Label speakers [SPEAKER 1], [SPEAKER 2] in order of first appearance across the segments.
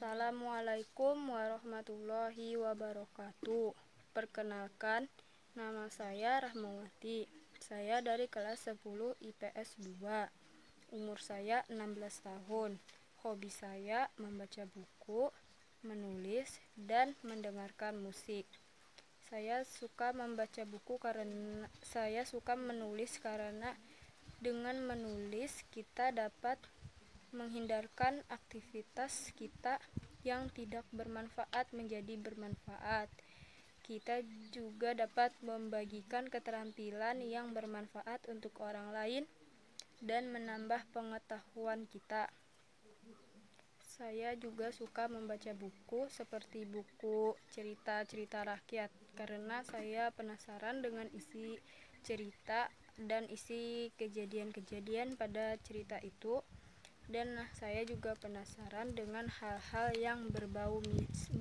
[SPEAKER 1] Assalamualaikum warahmatullahi wabarakatuh. Perkenalkan, nama saya Rahmawati. Saya dari kelas 10 IPS 2. Umur saya 16 tahun. Hobi saya membaca buku, menulis, dan mendengarkan musik. Saya suka membaca buku karena saya suka menulis karena dengan menulis kita dapat menghindarkan aktivitas kita yang tidak bermanfaat menjadi bermanfaat. Kita juga dapat membagikan keterampilan yang bermanfaat untuk orang lain dan menambah pengetahuan kita. Saya juga suka membaca buku seperti buku cerita-cerita rakyat karena saya penasaran dengan isi cerita dan isi kejadian-kejadian pada cerita itu. Dan saya juga penasaran dengan hal-hal yang berbau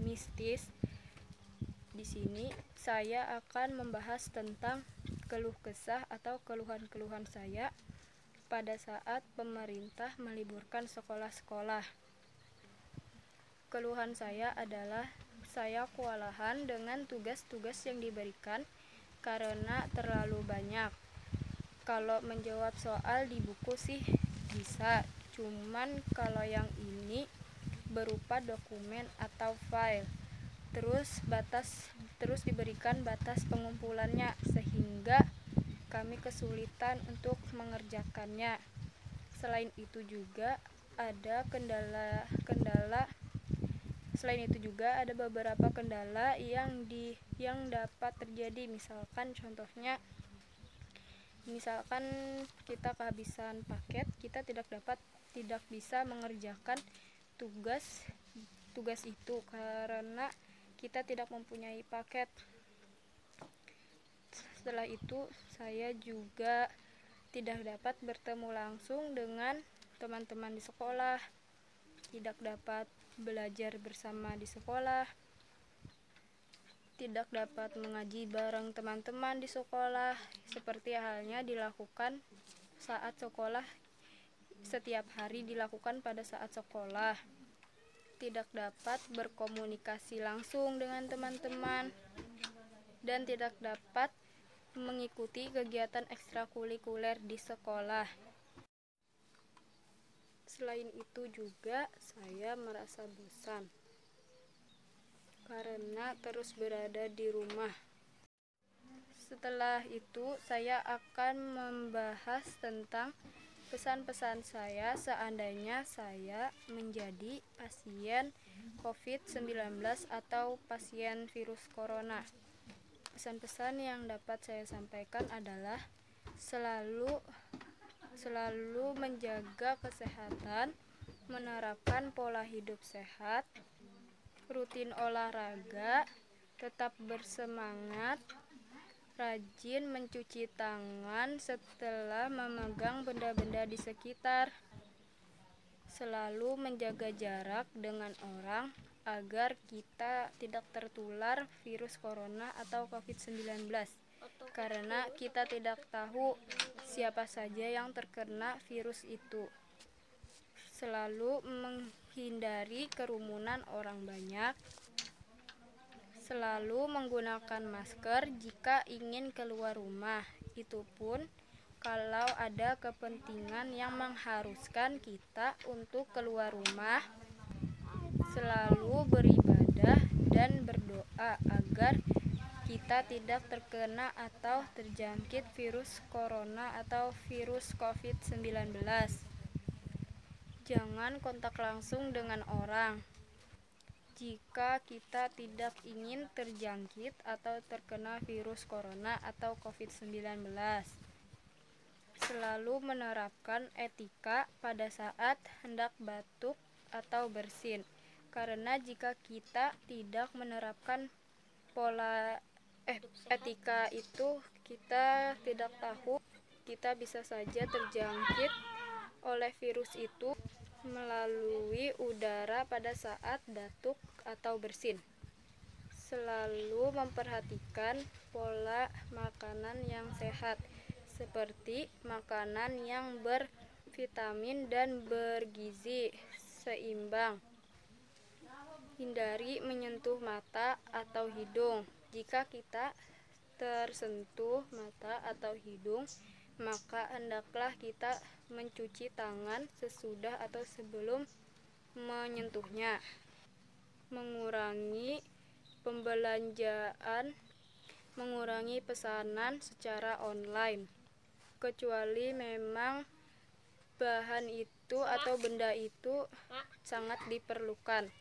[SPEAKER 1] mistis. Di sini saya akan membahas tentang keluh kesah atau keluhan-keluhan saya pada saat pemerintah meliburkan sekolah-sekolah. Keluhan saya adalah saya kewalahan dengan tugas-tugas yang diberikan karena terlalu banyak. Kalau menjawab soal di buku sih bisa, cuman kalau yang ini berupa dokumen atau file, terus diberikan batas pengumpulannya sehingga kami kesulitan untuk mengerjakannya. Selain itu juga ada beberapa kendala yang dapat terjadi, misalkan kita kehabisan paket, kita tidak bisa mengerjakan tugas itu karena kita tidak mempunyai paket. Setelah itu saya juga tidak dapat bertemu langsung dengan teman-teman di sekolah, tidak dapat belajar bersama di sekolah, tidak dapat mengaji bareng teman-teman di sekolah seperti halnya dilakukan saat sekolah, setiap hari dilakukan pada saat sekolah. Tidak dapat berkomunikasi langsung dengan teman-teman dan tidak dapat mengikuti kegiatan ekstrakurikuler di sekolah. Selain itu juga saya merasa bosan karena terus berada di rumah. Setelah itu saya akan membahas tentang pesan-pesan saya seandainya saya menjadi pasien COVID-19 atau pasien virus corona. Pesan-pesan yang dapat saya sampaikan adalah selalu menjaga kesehatan, menerapkan pola hidup sehat, rutin olahraga, tetap bersemangat, rajin mencuci tangan setelah memegang benda-benda di sekitar, selalu menjaga jarak dengan orang agar kita tidak tertular virus corona atau COVID-19 karena kita tidak tahu siapa saja yang terkena virus itu. Selalu menghindari kerumunan orang banyak, selalu menggunakan masker jika ingin keluar rumah, itu pun kalau ada kepentingan yang mengharuskan kita untuk keluar rumah. Selalu beribadah dan berdoa agar kita tidak terkena atau terjangkit virus corona atau virus COVID-19. Jangan kontak langsung dengan orang jika kita tidak ingin terjangkit atau terkena virus corona atau COVID-19. Selalu menerapkan etika pada saat hendak batuk atau bersin, karena jika kita tidak menerapkan etika itu, kita tidak tahu, kita bisa saja terjangkit oleh virus itu melalui udara pada saat batuk atau bersin. Selalu memperhatikan pola makanan yang sehat, seperti makanan yang bervitamin dan bergizi seimbang. Hindari menyentuh mata atau hidung. Jika kita tersentuh mata atau hidung, maka hendaklah kita mencuci tangan sesudah atau sebelum menyentuhnya. Mengurangi pembelanjaan, mengurangi pesanan secara online, kecuali memang bahan itu atau benda itu sangat diperlukan.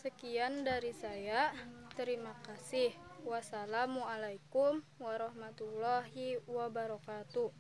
[SPEAKER 1] Sekian dari saya. Terima kasih. Wassalamualaikum warahmatullahi wabarakatuh.